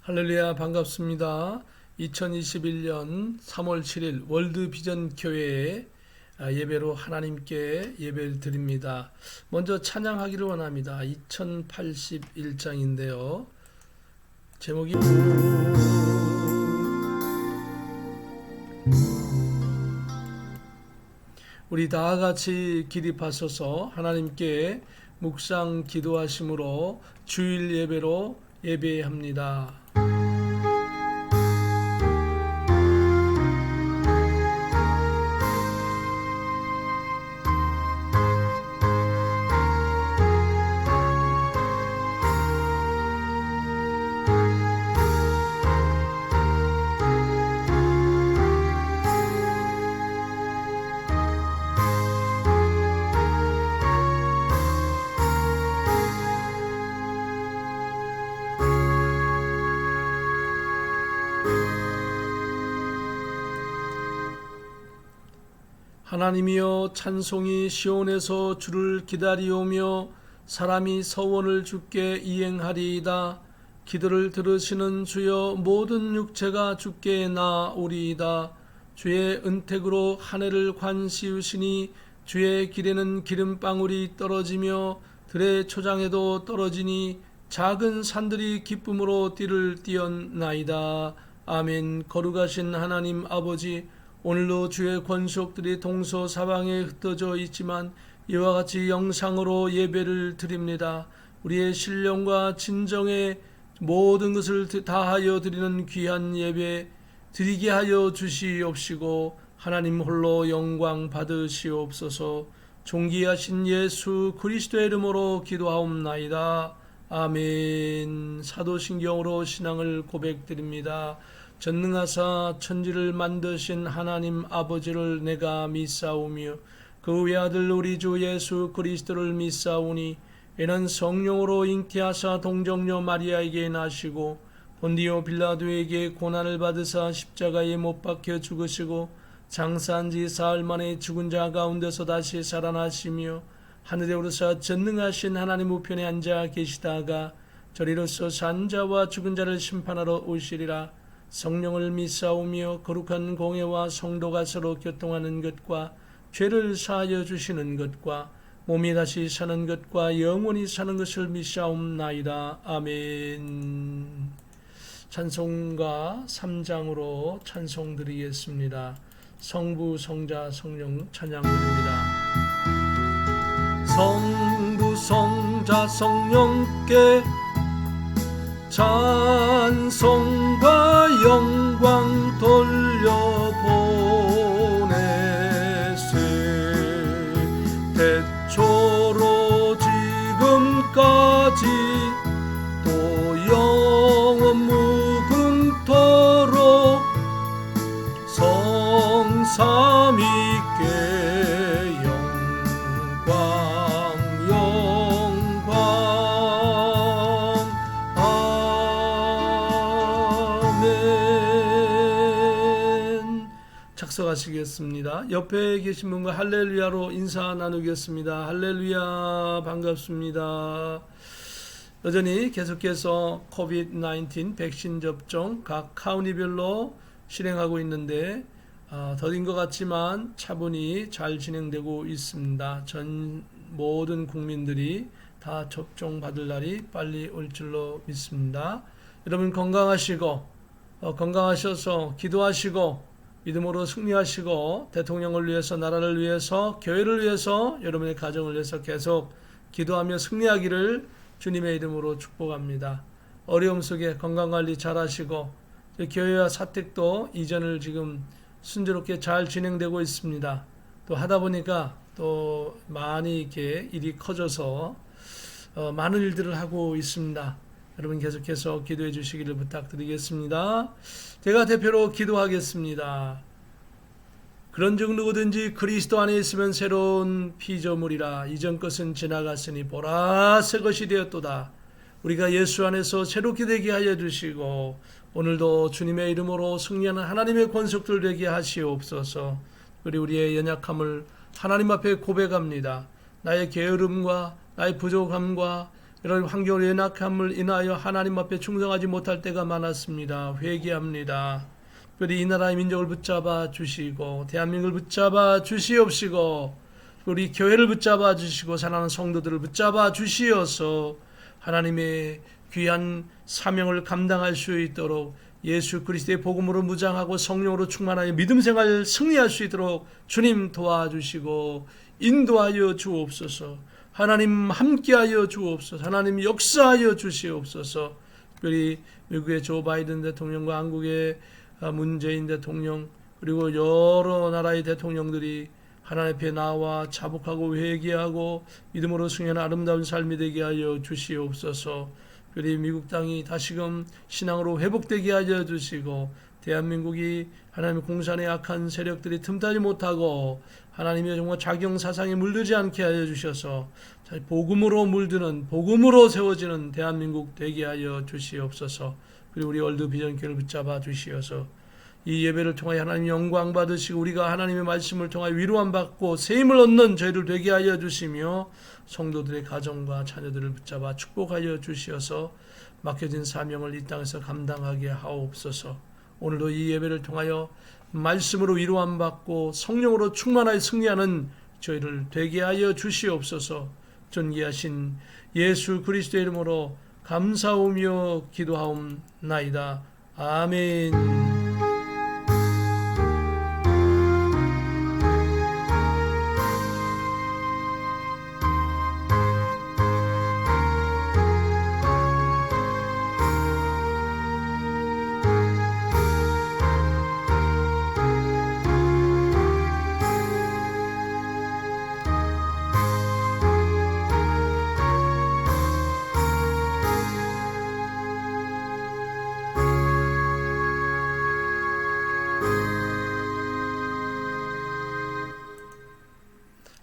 할렐루야, 반갑습니다. 2021년 3월 7일 월드 비전 교회에 예배로 하나님께 예배를 드립니다. 먼저 찬양하기를 원합니다. 2081장인데요. 제목이 우리 다 같이 기립하소서 하나님께 묵상 기도하심으로 주일 예배로 예배합니다. 하나님이여, 찬송이 시온에서 주를 기다리오며 사람이 서원을 주께 이행하리이다. 기도를 들으시는 주여, 모든 육체가 주께 나오리이다. 주의 은택으로 한 해를 관시우시니 주의 길에는 기름방울이 떨어지며 들의 초장에도 떨어지니 작은 산들이 기쁨으로 띠를 띄었나이다. 아멘. 거룩하신 하나님 아버지, 오늘도 주의 권속들이 동서사방에 흩어져 있지만 이와 같이 영상으로 예배를 드립니다. 우리의 신령과 진정의 모든 것을 다하여 드리는 귀한 예배 드리게 하여 주시옵시고 하나님 홀로 영광 받으시옵소서. 존귀하신 예수 그리스도의 이름으로 기도하옵나이다. 아멘. 사도신경으로 신앙을 고백드립니다. 전능하사 천지를 만드신 하나님 아버지를 내가 믿사오며 그 외아들 우리 주 예수 그리스도를 믿사오니 이는 성령으로 잉태하사 동정녀 마리아에게 나시고 본디오 빌라도에게 고난을 받으사 십자가에 못 박혀 죽으시고 장사한 지 사흘 만에 죽은 자 가운데서 다시 살아나시며 하늘에 오르사 전능하신 하나님 우편에 앉아 계시다가 저리로서 산 자와 죽은 자를 심판하러 오시리라. 성령을 믿사오며 거룩한 공회와 성도가 서로 교통하는 것과 죄를 사하여 주시는 것과 몸이 다시 사는 것과 영원히 사는 것을 믿사옵나이다. 아멘. 찬송가 3장으로 찬송드리겠습니다. 성부, 성자, 성령 찬양드립니다. 성부, 성자, 성령께 찬송과 영광 돌려보내세. 태초로 지금까지 또 영원 무궁토록 성삼위께 착석하시겠습니다. 옆에 계신 분과 할렐루야로 인사 나누겠습니다. 할렐루야, 반갑습니다. 여전히 계속해서 코비드-19 백신 접종 각 카운티별로 실행하고 있는데 더딘 것 같지만 차분히 잘 진행되고 있습니다. 전 모든 국민들이 다 접종받을 날이 빨리 올 줄로 믿습니다. 여러분 건강하시고 건강하셔서 기도하시고 믿음으로 승리하시고 대통령을 위해서, 나라를 위해서, 교회를 위해서, 여러분의 가정을 위해서 계속 기도하며 승리하기를 주님의 이름으로 축복합니다. 어려움 속에 건강관리 잘 하시고 교회와 사택도 이전을 지금 순조롭게 잘 진행되고 있습니다. 또 하다 보니까 또 많이 이렇게 일이 커져서 많은 일들을 하고 있습니다. 여러분 계속해서 기도해 주시기를 부탁드리겠습니다. 제가 대표로 기도하겠습니다. 그런즉 누구든지 그리스도 안에 있으면 새로운 피조물이라. 이전 것은 지나갔으니 보라 새 것이 되었도다. 우리가 예수 안에서 새롭게 되게 하여 주시고 오늘도 주님의 이름으로 승리하는 하나님의 권속들 되게 하시옵소서. 우리의 연약함을 하나님 앞에 고백합니다. 나의 게으름과 나의 부족함과 이런 환경 연약함을 인하여 하나님 앞에 충성하지 못할 때가 많았습니다. 회개합니다. 특별히 이 나라의 민족을 붙잡아 주시고 대한민국을 붙잡아 주시옵시고 우리 교회를 붙잡아 주시고 사랑하는 성도들을 붙잡아 주시어서 하나님의 귀한 사명을 감당할 수 있도록 예수 그리스도의 복음으로 무장하고 성령으로 충만하여 믿음 생활 승리할 수 있도록 주님 도와주시고 인도하여 주옵소서. 하나님 함께하여 주옵소서. 하나님 역사하여 주시옵소서. 특별히 미국의 조 바이든 대통령과 한국의 문재인 대통령 그리고 여러 나라의 대통령들이 하나님 앞에 나와 자복하고 회개하고 믿음으로 승리하는 아름다운 삶이 되게 하여 주시옵소서. 특별히 미국 땅이 다시금 신앙으로 회복되게 하여 주시고 대한민국이 하나님의 공산의 악한 세력들이 틈타지 못하고 하나님의 정말 작용 사상에 물들지 않게 하여 주셔서 복음으로 물드는 복음으로 세워지는 대한민국 되게 하여 주시옵소서. 그리고 우리 월드 비전 교회를 붙잡아 주시어서 이 예배를 통하여 하나님 영광 받으시고 우리가 하나님의 말씀을 통하여 위로함 받고 세임을 얻는 저희들 되게 하여 주시며 성도들의 가정과 자녀들을 붙잡아 축복하여 주시어서 맡겨진 사명을 이 땅에서 감당하게 하옵소서. 오늘도 이 예배를 통하여 말씀으로 위로함 받고 성령으로 충만하여 승리하는 저희를 되게 하여 주시옵소서. 존귀하신 예수 그리스도의 이름으로 감사하며 기도하옵나이다. 아멘.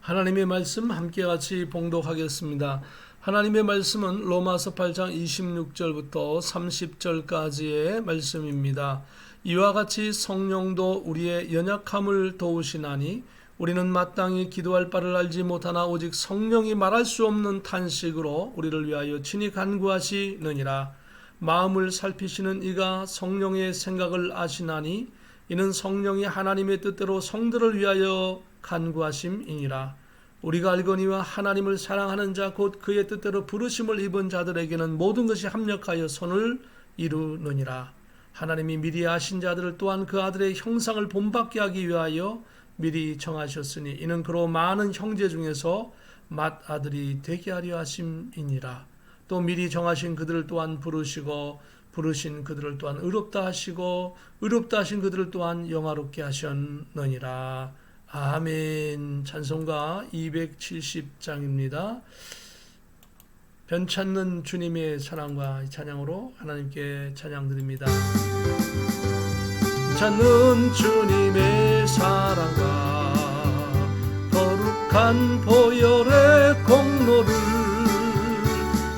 하나님의 말씀 함께 같이 봉독하겠습니다. 하나님의 말씀은 로마서 8장 26절부터 30절까지의 말씀입니다. 이와 같이 성령도 우리의 연약함을 도우시나니 우리는 마땅히 기도할 바를 알지 못하나 오직 성령이 말할 수 없는 탄식으로 우리를 위하여 친히 간구하시느니라. 마음을 살피시는 이가 성령의 생각을 아시나니 이는 성령이 하나님의 뜻대로 성들을 위하여 간구하심이니라. 우리가 알거니와 하나님을 사랑하는 자 곧 그의 뜻대로 부르심을 입은 자들에게는 모든 것이 합력하여 선을 이루느니라. 하나님이 미리 아신 자들을 또한 그 아들의 형상을 본받게 하기 위하여 미리 정하셨으니 이는 그로 많은 형제 중에서 맏아들이 되게 하려 하심이니라. 또 미리 정하신 그들을 또한 부르시고 부르신 그들을 또한 의롭다 하시고 의롭다 하신 그들을 또한 영화롭게 하셨느니라. 아멘. 찬송가 270장입니다. 변찮는 주님의 사랑과 찬양으로 하나님께 찬양드립니다. 찾는 주님의 사랑과 거룩한 보혈의 공로를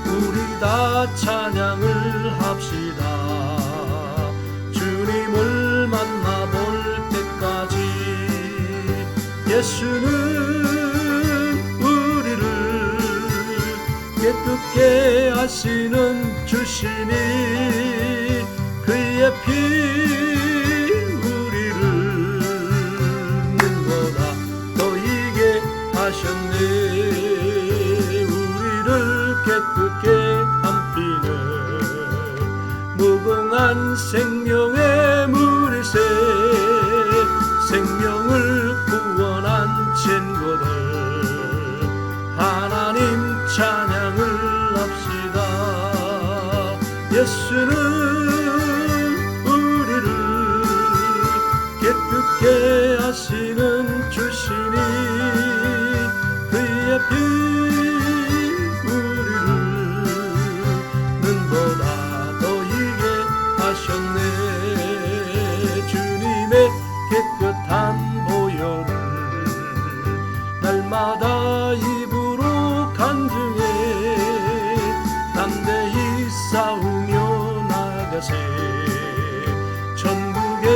우리 다 찬양을 합시다. 주님을 만나볼 때까지 예수는 우리를 깨끗게 하시는 주시니 그의 피 우리를 눈보다 더이게 하셨네. 우리를 깨끗게 한 피는 무궁한 생명의 물이세. 생명을 구원한 증거들 하나님 찬양을 합시다. 예수는 우리를 깨끗게 하시는 주시니 그의 피 우리를 눈보다 더이게 하셨네. 주님의 깨끗한 보혈을 날마다 입으로 간증해 담대히 싸우며 나가세. 천국에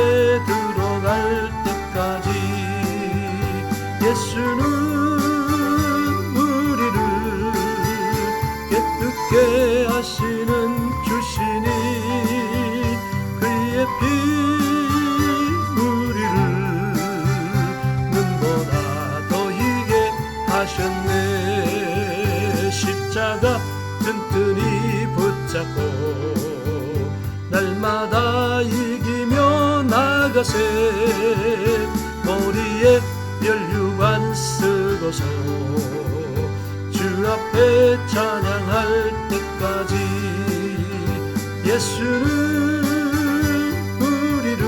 들어갈 때까지 예수는 우리를 깨끗게 날마다 이기며 나가세. 머리에 면류관 쓰고서 주 앞에 찬양할 때까지. 예수는 우리를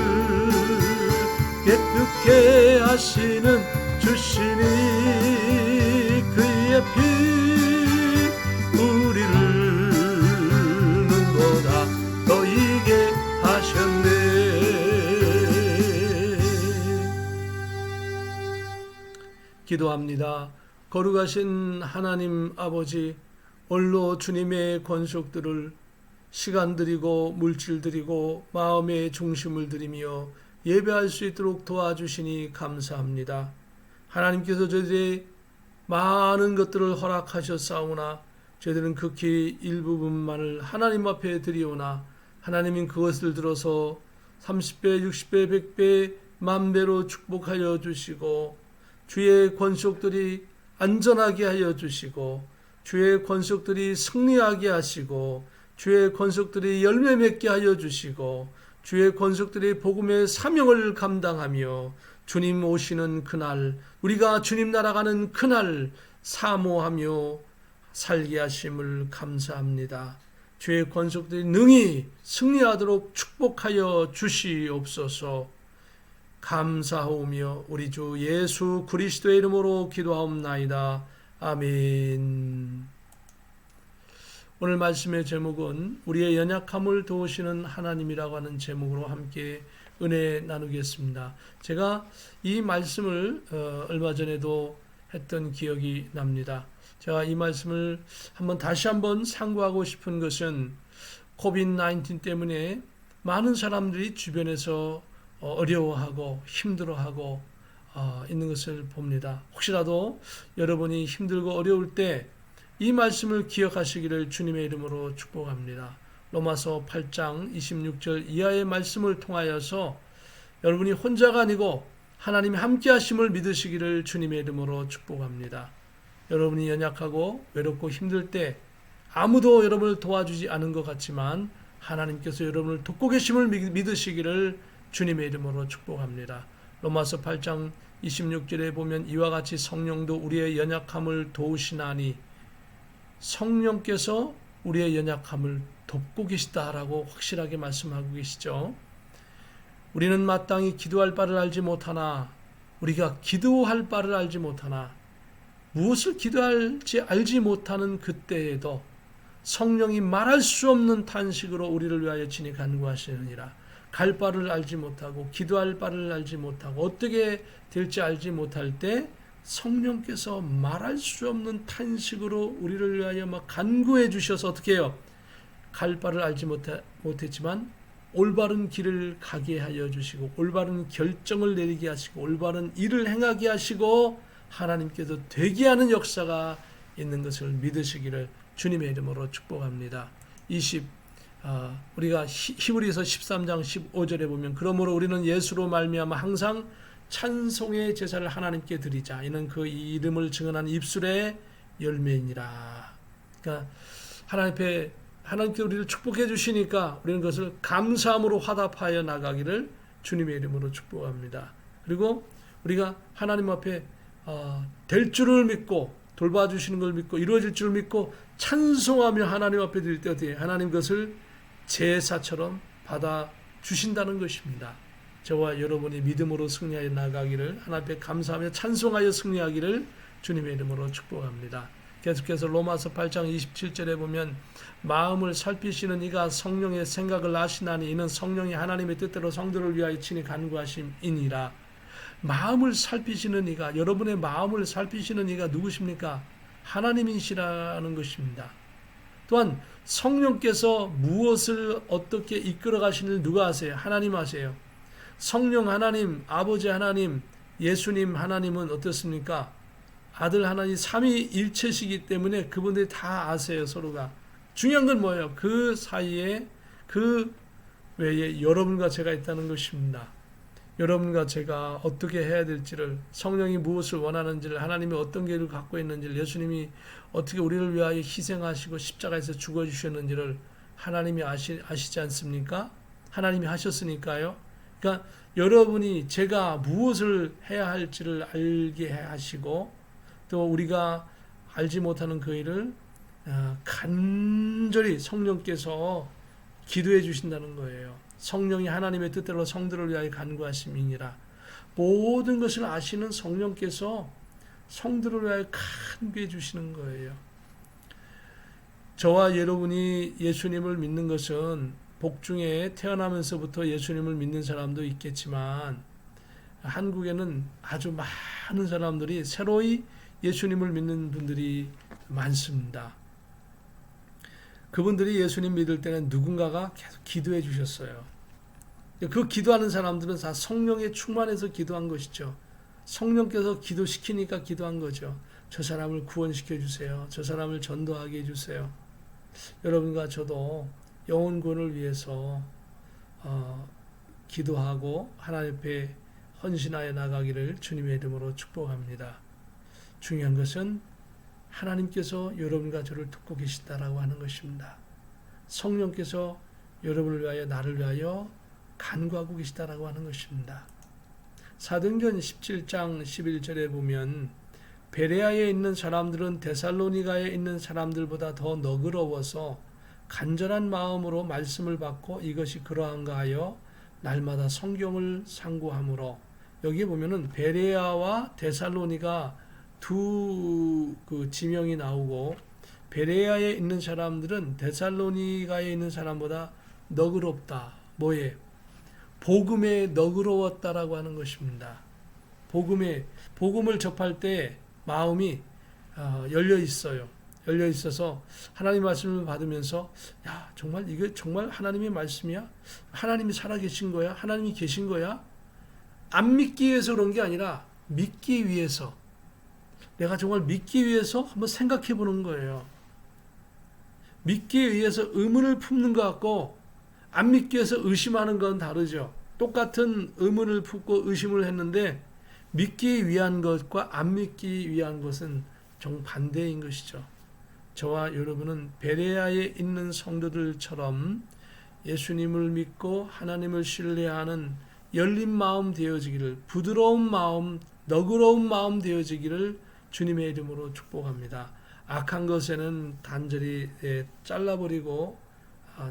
깨끗게 하시는 주시니 그의 피 우리를 눈보다 너희게 하셨네. 기도합니다. 거룩하신 하나님 아버지, 오늘도 주님의 권속들을 시간 드리고 물질 드리고 마음의 중심을 드리며 예배할 수 있도록 도와주시니 감사합니다. 하나님께서 저희들의 많은 것들을 허락하셨사오나 저희들은 극히 일부분만을 하나님 앞에 드리오나 하나님은 그것을 들어서 30배, 60배, 100배, 만배로 축복하여 주시고 주의 권속들이 안전하게 하여 주시고 주의 권속들이 승리하게 하시고 주의 권속들이 열매 맺게 하여 주시고 주의 권속들이 복음의 사명을 감당하며 주님 오시는 그날, 우리가 주님 날아가는 그날 사모하며 살게 하심을 감사합니다. 주의 권속들이 능히 승리하도록 축복하여 주시옵소서. 감사하오며 우리 주 예수 그리스도의 이름으로 기도하옵나이다. 아멘. 오늘 말씀의 제목은 우리의 연약함을 도우시는 하나님이라고 하는 제목으로 함께 은혜 나누겠습니다. 제가 이 말씀을 얼마 전에도 했던 기억이 납니다. 제가 이 말씀을 다시 한번 상고하고 싶은 것은 코비드-19 때문에 많은 사람들이 주변에서 어려워하고 힘들어하고 있는 것을 봅니다. 혹시라도 여러분이 힘들고 어려울 때 이 말씀을 기억하시기를 주님의 이름으로 축복합니다. 로마서 8장 26절 이하의 말씀을 통하여서 여러분이 혼자가 아니고 하나님이 함께 하심을 믿으시기를 주님의 이름으로 축복합니다. 여러분이 연약하고 외롭고 힘들 때 아무도 여러분을 도와주지 않은 것 같지만 하나님께서 여러분을 돕고 계심을 믿으시기를 주님의 이름으로 축복합니다. 로마서 8장 26절에 보면 이와 같이 성령도 우리의 연약함을 도우시나니 성령께서 우리의 연약함을 돕고 계시다라고 확실하게 말씀하고 계시죠. 우리는 마땅히 기도할 바를 알지 못하나 우리가 기도할 바를 알지 못하나 무엇을 기도할지 알지 못하는 그때에도 성령이 말할 수 없는 탄식으로 우리를 위하여 친히 간구하시느니라. 갈 바를 알지 못하고 기도할 바를 알지 못하고 어떻게 될지 알지 못할 때 성령께서 말할 수 없는 탄식으로 우리를 위하여 막 간구해 주셔서 어떻게 해요? 갈 바를 알지 못했지만 올바른 길을 가게 하여 주시고 올바른 결정을 내리게 하시고 올바른 일을 행하게 하시고 하나님께서 되게 하는 역사가 있는 것을 믿으시기를 주님의 이름으로 축복합니다. 우리가 히브리서 13장 15절에 보면 그러므로 우리는 예수로 말미암아 항상 찬송의 제사를 하나님께 드리자. 이는 그 이름을 증언하는 입술의 열매이니라. 그러니까 하나님께 우리를 축복해 주시니까 우리는 그것을 감사함으로 화답하여 나가기를 주님의 이름으로 축복합니다. 그리고 우리가 하나님 앞에 될 줄을 믿고 돌봐주시는 걸 믿고 이루어질 줄 믿고 찬송하며 하나님 앞에 드릴 때 어떻게 하나님 그것을 제사처럼 받아 주신다는 것입니다. 저와 여러분이 믿음으로 승리하여 나가기를 하나님 앞에 감사하며 찬송하여 승리하기를 주님의 이름으로 축복합니다. 계속해서 로마서 8장 27절에 보면 마음을 살피시는 이가 성령의 생각을 아시나니 이는 성령이 하나님의 뜻대로 성도를 위하여 친히 간구하심이니라. 마음을 살피시는 이가, 여러분의 마음을 살피시는 이가 누구십니까? 하나님이시라는 것입니다. 또한 성령께서 무엇을 어떻게 이끌어 가시는지 누가 아세요? 하나님 아세요. 성령 하나님, 아버지 하나님, 예수님 하나님은 어떻습니까? 아들 하나님 삼위일체시기 때문에 그분들이 다 아세요. 서로가. 중요한 건 뭐예요? 그 사이에 그 외에 여러분과 제가 있다는 것입니다. 여러분과 제가 어떻게 해야 될지를, 성령이 무엇을 원하는지를, 하나님이 어떤 계획을 갖고 있는지를, 예수님이 어떻게 우리를 위하여 희생하시고 십자가에서 죽어주셨는지를 하나님이 아시지 않습니까? 하나님이 하셨으니까요. 그러니까 여러분이 제가 무엇을 해야 할지를 알게 하시고 또 우리가 알지 못하는 그 일을 간절히 성령께서 기도해 주신다는 거예요. 성령이 하나님의 뜻대로 성들을 위하여 간구하심이니라. 모든 것을 아시는 성령께서 성들을 위하여 간구해 주시는 거예요. 저와 여러분이 예수님을 믿는 것은 복중에 태어나면서부터 예수님을 믿는 사람도 있겠지만 한국에는 아주 많은 사람들이 새로이 예수님을 믿는 분들이 많습니다. 그분들이 예수님 믿을 때는 누군가가 계속 기도해 주셨어요. 그 기도하는 사람들은 다 성령에 충만해서 기도한 것이죠. 성령께서 기도시키니까 기도한 거죠. 저 사람을 구원시켜 주세요. 저 사람을 전도하게 해주세요. 여러분과 저도 영혼 구원을 위해서 기도하고 하나님 앞에 헌신하여 나가기를 주님의 이름으로 축복합니다. 중요한 것은 하나님께서 여러분과 저를 돕고 계신다라고 하는 것입니다. 성령께서 여러분을 위하여 나를 위하여 간구하고 계시다라고 하는 것입니다. 사도행전 17장 11절에 보면 베레아에 있는 사람들은 데살로니가에 있는 사람들보다 더 너그러워서 간절한 마음으로 말씀을 받고 이것이 그러한가 하여 날마다 성경을 상고하므로, 여기 보면은 베레아와 데살로니가 두 지명이 나오고 베레아에 있는 사람들은 데살로니가에 있는 사람보다 너그럽다. 뭐에? 복음에 너그러웠다라고 하는 것입니다. 복음을 접할 때 마음이 열려 있어요. 열려 있어서 하나님 말씀을 받으면서 야, 정말 이게 정말 하나님의 말씀이야? 하나님이 살아계신 거야? 하나님이 계신 거야? 안 믿기 위해서 그런 게 아니라 믿기 위해서, 내가 정말 믿기 위해서 한번 생각해 보는 거예요. 믿기 위해서 의문을 품는 것 같고 안 믿기 위해서 의심하는 건 다르죠. 똑같은 의문을 품고 의심을 했는데 믿기 위한 것과 안 믿기 위한 것은 정반대인 것이죠. 저와 여러분은 베레아에 있는 성도들처럼 예수님을 믿고 하나님을 신뢰하는 열린 마음 되어지기를, 부드러운 마음, 너그러운 마음 되어지기를 주님의 이름으로 축복합니다. 악한 것에는 단절히 잘라버리고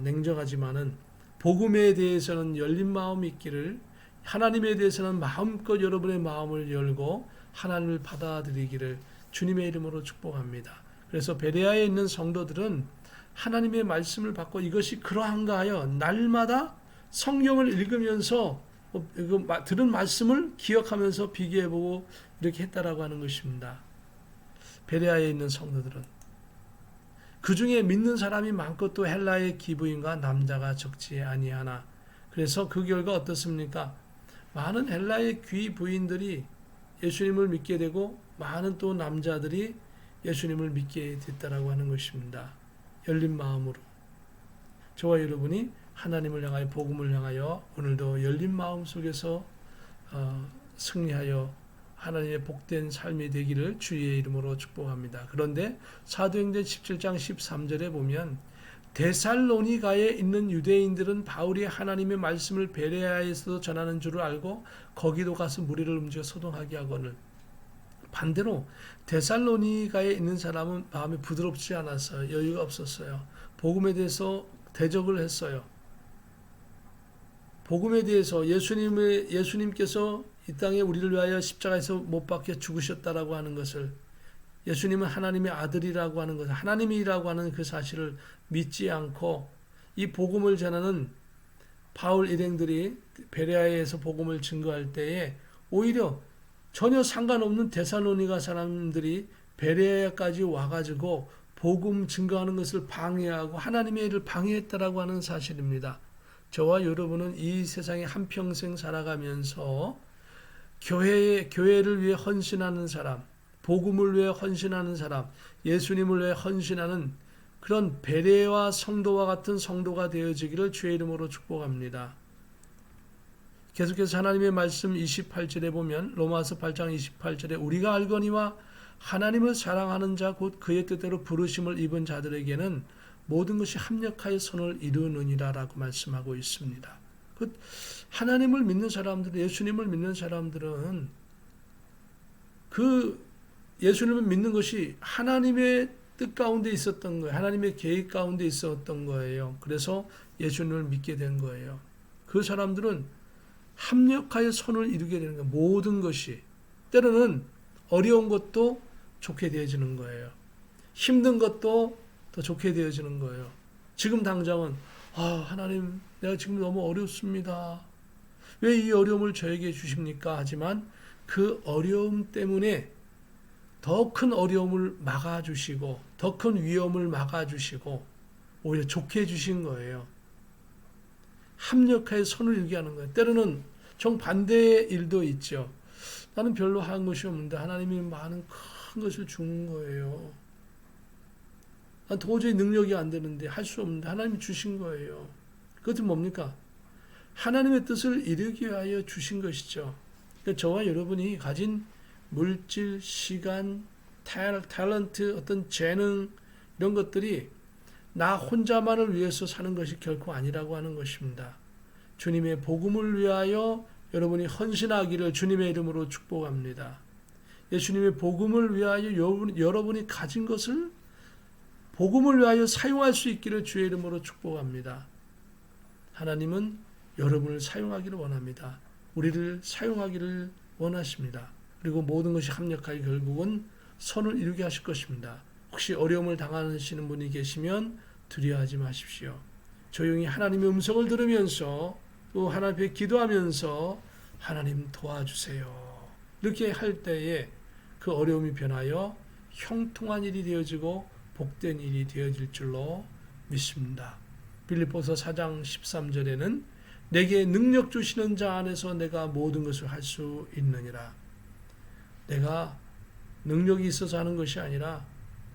냉정하지만은 복음에 대해서는 열린 마음이 있기를, 하나님에 대해서는 마음껏 여러분의 마음을 열고 하나님을 받아들이기를 주님의 이름으로 축복합니다. 그래서 베레아에 있는 성도들은 하나님의 말씀을 받고 이것이 그러한가 하여 날마다 성경을 읽으면서 들은 말씀을 기억하면서 비교해보고 이렇게 했다라고 하는 것입니다. 베레아에 있는 성도들은 그 중에 믿는 사람이 많고 또 헬라의 기부인과 남자가 적지 아니하나. 그래서 그 결과 어떻습니까? 많은 헬라의 귀부인들이 예수님을 믿게 되고 많은 또 남자들이 예수님을 믿게 됐다라고 하는 것입니다. 열린 마음으로. 저와 여러분이 하나님을 향하여, 복음을 향하여 오늘도 열린 마음 속에서 승리하여 하나님의 복된 삶이 되기를 주의 이름으로 축복합니다. 그런데 사도행전 17장 13절에 보면 데살로니가에 있는 유대인들은 바울이 하나님의 말씀을 베레아에서도 전하는 줄을 알고 거기도 가서 무리를 움직여 소동하게 하거늘, 반대로 데살로니가에 있는 사람은 마음이 부드럽지 않았어요. 여유가 없었어요. 복음에 대해서 대적을 했어요. 복음에 대해서 예수님께서 이 땅에 우리를 위하여 십자가에서 못 박혀 죽으셨다라고 하는 것을, 예수님은 하나님의 아들이라고 하는 것을, 하나님이라고 하는 그 사실을 믿지 않고 이 복음을 전하는 바울 일행들이 베레아에서 복음을 증거할 때에 오히려 전혀 상관없는 데살로니가 사람들이 베레아까지 와가지고 복음 증거하는 것을 방해하고 하나님의 일을 방해했다라고 하는 사실입니다. 저와 여러분은 이 세상에 한평생 살아가면서 교회를 위해 헌신하는 사람, 복음을 위해 헌신하는 사람, 예수님을 위해 헌신하는 그런 베레와 성도와 같은 성도가 되어지기를 주의 이름으로 축복합니다. 계속해서 하나님의 말씀 28절에 보면 로마서 8장 28절에 우리가 알거니와 하나님을 사랑하는 자 곧 그의 뜻대로 부르심을 입은 자들에게는 모든 것이 합력하여 선을 이루느니라 라고 말씀하고 있습니다. 하나님을 믿는 사람들, 예수님을 믿는 사람들은 그 예수님을 믿는 것이 하나님의 뜻 가운데 있었던 거예요. 하나님의 계획 가운데 있었던 거예요. 그래서 예수님을 믿게 된 거예요. 그 사람들은 합력하여 선을 이루게 되는 거예요. 모든 것이. 때로는 어려운 것도 좋게 되어지는 거예요. 힘든 것도 더 좋게 되어지는 거예요. 지금 당장은 하나님 내가 지금 너무 어렵습니다. 왜 이 어려움을 저에게 주십니까? 하지만 그 어려움 때문에 더 큰 어려움을 막아주시고 더 큰 위험을 막아주시고 오히려 좋게 해주신 거예요. 합력하여 선을 이루게 하는 거예요. 때로는 정반대의 일도 있죠. 나는 별로 한 것이 없는데 하나님이 많은 큰 것을 준 거예요. 난 도저히 능력이 안 되는데 할 수 없는데 하나님이 주신 거예요. 그것은 뭡니까? 하나님의 뜻을 이루기 위하여 주신 것이죠. 그러니까 저와 여러분이 가진 물질, 시간, 탤런트, 어떤 재능 이런 것들이 나 혼자만을 위해서 사는 것이 결코 아니라고 하는 것입니다. 주님의 복음을 위하여 여러분이 헌신하기를 주님의 이름으로 축복합니다. 예수님의 복음을 위하여 여러분이 가진 것을 복음을 위하여 사용할 수 있기를 주의 이름으로 축복합니다. 하나님은 여러분을 사용하기를 원합니다. 우리를 사용하기를 원하십니다. 그리고 모든 것이 합력하여 결국은 선을 이루게 하실 것입니다. 혹시 어려움을 당하시는 분이 계시면 두려워하지 마십시오. 조용히 하나님의 음성을 들으면서 또 하나님 앞에 기도하면서 하나님 도와주세요. 이렇게 할 때에 그 어려움이 변하여 형통한 일이 되어지고 복된 일이 되어질 줄로 믿습니다. 빌립보서 4장 13절에는 내게 능력 주시는 자 안에서 내가 모든 것을 할 수 있느니라. 내가 능력이 있어서 하는 것이 아니라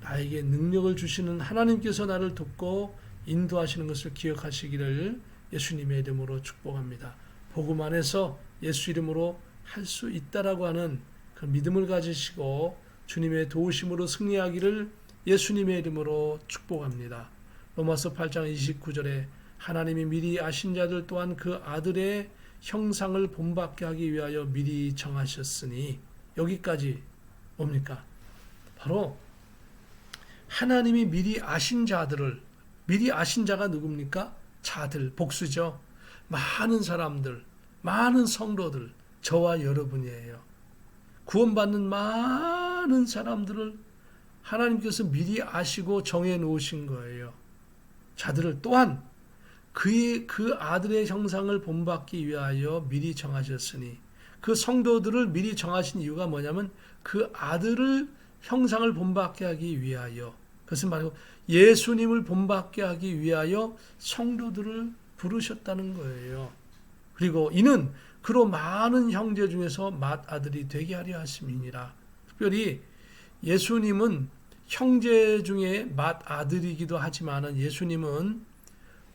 나에게 능력을 주시는 하나님께서 나를 돕고 인도하시는 것을 기억하시기를 예수님의 이름으로 축복합니다. 복음 안에서 예수 이름으로 할 수 있다라고 하는 그 믿음을 가지시고 주님의 도우심으로 승리하기를 예수님의 이름으로 축복합니다. 로마서 8장 29절에 하나님이 미리 아신 자들 또한 그 아들의 형상을 본받게 하기 위하여 미리 정하셨으니 여기까지 뭡니까? 바로 하나님이 미리 아신 자들을 미리 아신 자가 누굽니까? 자들, 복수죠. 많은 사람들, 많은 성도들, 저와 여러분이에요. 구원받는 많은 사람들을 하나님께서 미리 아시고 정해 놓으신 거예요. 자들을 또한 그 아들의 형상을 본받기 위하여 미리 정하셨으니 그 성도들을 미리 정하신 이유가 뭐냐면 그 아들을 형상을 본받게 하기 위하여 그것은 말고 예수님을 본받게 하기 위하여 성도들을 부르셨다는 거예요. 그리고 이는 그로 많은 형제 중에서 맏아들이 되게 하려 하심이니라. 특별히 예수님은 형제 중에 맏아들이기도 하지만 예수님은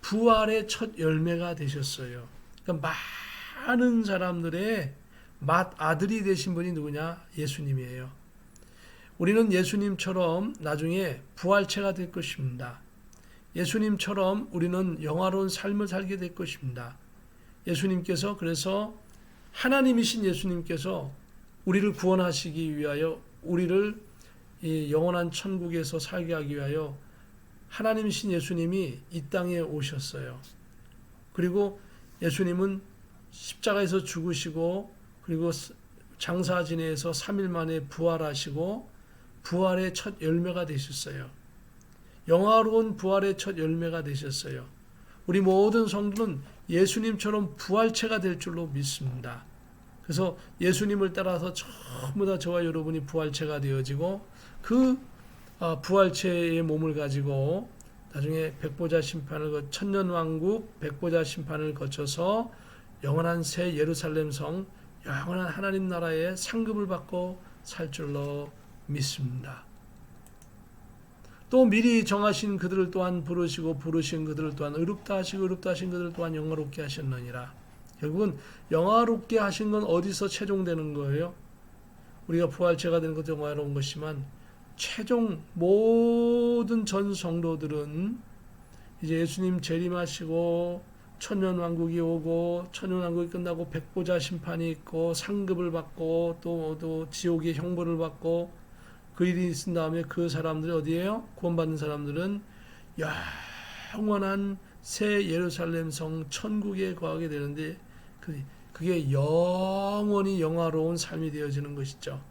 부활의 첫 열매가 되셨어요. 그러니까 많은 사람들의 맏아들이 되신 분이 누구냐? 예수님이에요. 우리는 예수님처럼 나중에 부활체가 될 것입니다. 예수님처럼 우리는 영화로운 삶을 살게 될 것입니다. 예수님께서 그래서 하나님이신 예수님께서 우리를 구원하시기 위하여 우리를 이 영원한 천국에서 살게 하기 위하여 하나님이신 예수님이 이 땅에 오셨어요. 그리고 예수님은 십자가에서 죽으시고 그리고 장사 지내에서 3일 만에 부활하시고 부활의 첫 열매가 되셨어요. 영화로운 부활의 첫 열매가 되셨어요. 우리 모든 성도는 예수님처럼 부활체가 될 줄로 믿습니다. 그래서 예수님을 따라서 전부 다 저와 여러분이 부활체가 되어지고 그 부활체의 몸을 가지고 나중에 백보자 심판을 천년왕국 백보자 심판을 거쳐서 영원한 새 예루살렘 성 영원한 하나님 나라의 상급을 받고 살 줄로 믿습니다. 또 미리 정하신 그들을 또한 부르시고 부르신 그들을 또한 의롭다 하시고 의롭다 하신 그들을 또한 영화롭게 하셨느니라. 결국은 영화롭게 하신 건 어디서 최종되는 거예요? 우리가 부활체가 되는 것도 영화로운 것이지만 최종 모든 전 성도들은 이제 예수님 재림하시고 천년왕국이 오고 천년왕국이 끝나고 백보자 심판이 있고 상급을 받고 또 지옥의 형벌을 받고 그 일이 있은 다음에 그 사람들이 어디에요? 구원받는 사람들은 영원한 새 예루살렘 성 천국에 거하게 되는데 그게 영원히 영화로운 삶이 되어지는 것이죠.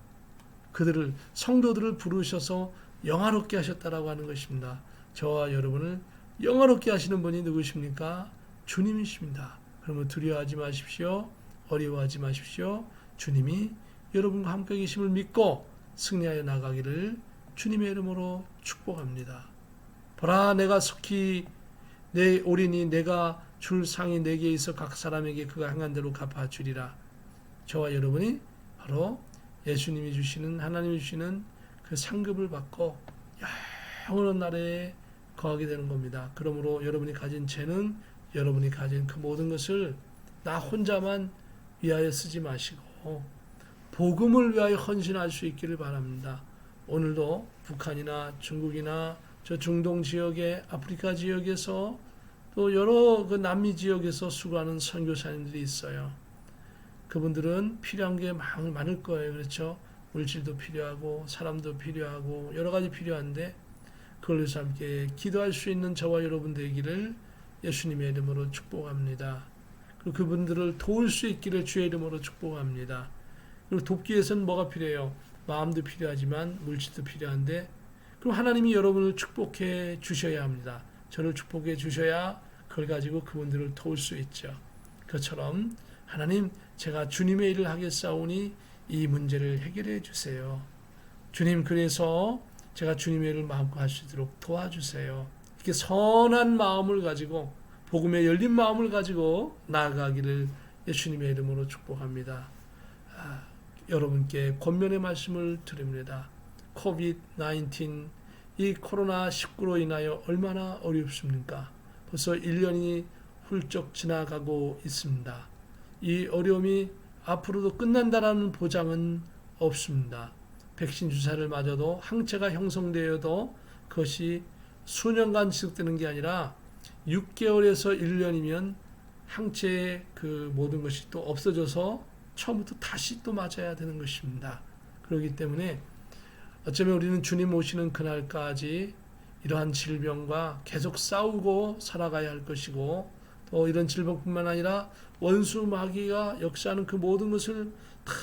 그들을 성도들을 부르셔서 영화롭게 하셨다라고 하는 것입니다. 저와 여러분을 영화롭게 하시는 분이 누구십니까? 주님이십니다. 그러면 두려워하지 마십시오. 어려워하지 마십시오. 주님이 여러분과 함께 계심을 믿고 승리하여 나가기를 주님의 이름으로 축복합니다. 보라, 내가 속히 내 올이니 내가 줄 상이 내게 있어 각 사람에게 그가 행한 대로 갚아주리라. 저와 여러분이 바로 예수님이 주시는, 하나님이 주시는 그 상급을 받고 영원한 나라에 거하게 되는 겁니다. 그러므로 여러분이 가진 재능, 여러분이 가진 그 모든 것을 나 혼자만 위하여 쓰지 마시고 복음을 위하여 헌신할 수 있기를 바랍니다. 오늘도 북한이나 중국이나 저 중동 지역의 아프리카 지역에서 또 여러 그 남미 지역에서 수고하는 선교사님들이 있어요. 그분들은 필요한 게 많을 거예요. 그렇죠? 물질도 필요하고 사람도 필요하고 여러 가지 필요한데 그걸 위해서 함께 기도할 수 있는 저와 여러분 되기를 예수님의 이름으로 축복합니다. 그리고 그분들을 도울 수 있기를 주의 이름으로 축복합니다. 그리고 돕기 위해서는 뭐가 필요해요? 마음도 필요하지만 물질도 필요한데 그럼 하나님이 여러분을 축복해 주셔야 합니다. 저를 축복해 주셔야 그걸 가지고 그분들을 도울 수 있죠. 그처럼 하나님, 제가 주님의 일을 하겠사오니 이 문제를 해결해 주세요. 주님, 그래서 제가 주님의 일을 마음껏 할 수 있도록 도와주세요. 이렇게 선한 마음을 가지고 복음에 열린 마음을 가지고 나아가기를 예수님의 이름으로 축복합니다. 여러분께 권면의 말씀을 드립니다. 코비드-19 이 코로나19로 인하여 얼마나 어렵습니까? 벌써 1년이 훌쩍 지나가고 있습니다. 이 어려움이 앞으로도 끝난다라는 보장은 없습니다. 백신 주사를 맞아도 항체가 형성되어도 그것이 수년간 지속되는 게 아니라 6개월에서 1년이면 항체의 그 모든 것이 또 없어져서 처음부터 다시 또 맞아야 되는 것입니다. 그렇기 때문에 어쩌면 우리는 주님 오시는 그날까지 이러한 질병과 계속 싸우고 살아가야 할 것이고 또 이런 질병뿐만 아니라 원수 마귀가 역사하는 그 모든 것을 다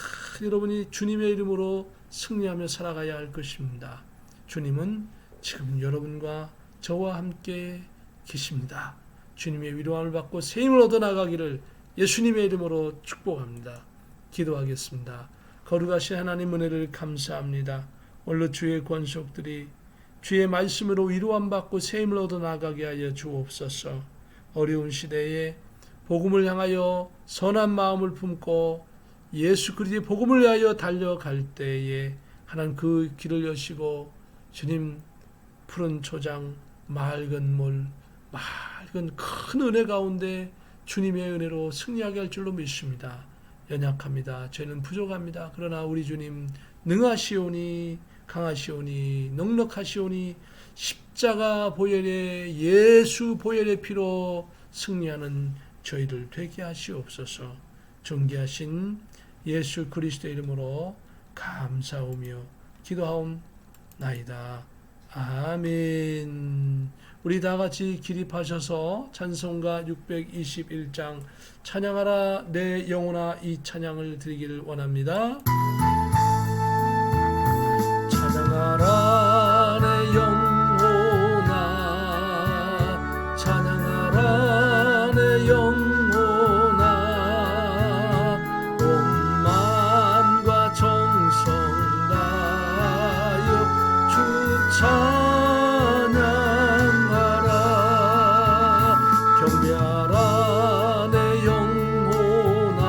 여러분이 주님의 이름으로 승리하며 살아가야 할 것입니다. 주님은 지금 여러분과 저와 함께 계십니다. 주님의 위로함을 받고 새 힘을 얻어 나가기를 예수님의 이름으로 축복합니다. 기도하겠습니다. 거룩하신 하나님 은혜를 감사합니다. 오늘 주의 권속들이 주의 말씀으로 위로함 받고 새 힘을 얻어 나가게 하여 주옵소서. 어려운 시대에 복음을 향하여 선한 마음을 품고 예수 그리스도의 복음을 위하여 달려갈 때에 하나님 그 길을 여시고 주님 푸른 초장 맑은 물 맑은 큰 은혜 가운데 주님의 은혜로 승리하게 할 줄로 믿습니다. 연약합니다. 죄는 부족합니다. 그러나 우리 주님 능하시오니 강하시오니 넉넉하시오니 십자가 보혈의 예수 보혈의 피로 승리하는 저희들 되게 하시옵소서. 존귀하신 예수 그리스도의 이름으로 감사하며 기도하옵나이다. 아멘. 우리 다 같이 기립하셔서 찬송가 621장 찬양하라 내 영혼아 이 찬양을 드리기를 원합니다. 찬양하라 내 영혼아 찬양하라 내 영혼아 온 마음과 정성 다하여 주 찬양하라 경배하라 내 영혼아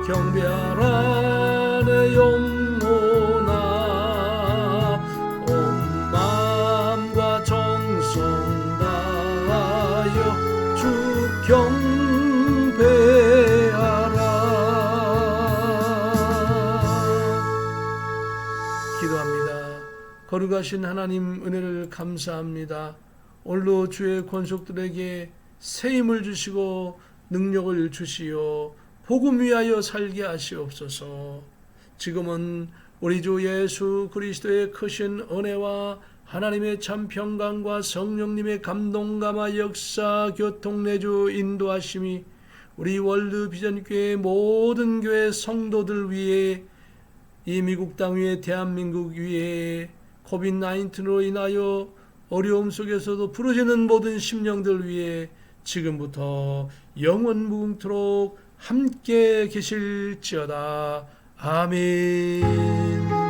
경배하라 내 영혼아 기도합니다. 거룩하신 하나님 은혜를 감사합니다. 오늘도 주의 권속들에게 새 힘을 주시고 능력을 주시어 복음 위하여 살게 하시옵소서. 지금은 우리 주 예수 그리스도의 크신 은혜와 하나님의 참 평강과 성령님의 감동감화 역사 교통내주 인도하심이 우리 월드 비전 교회 모든 교회 성도들 위해 이 미국 땅 위에 대한민국 위에 코비드-19로 인하여 어려움 속에서도 부르짖는 모든 심령들 위해 지금부터 영원 무궁토록 함께 계실지어다. 아멘.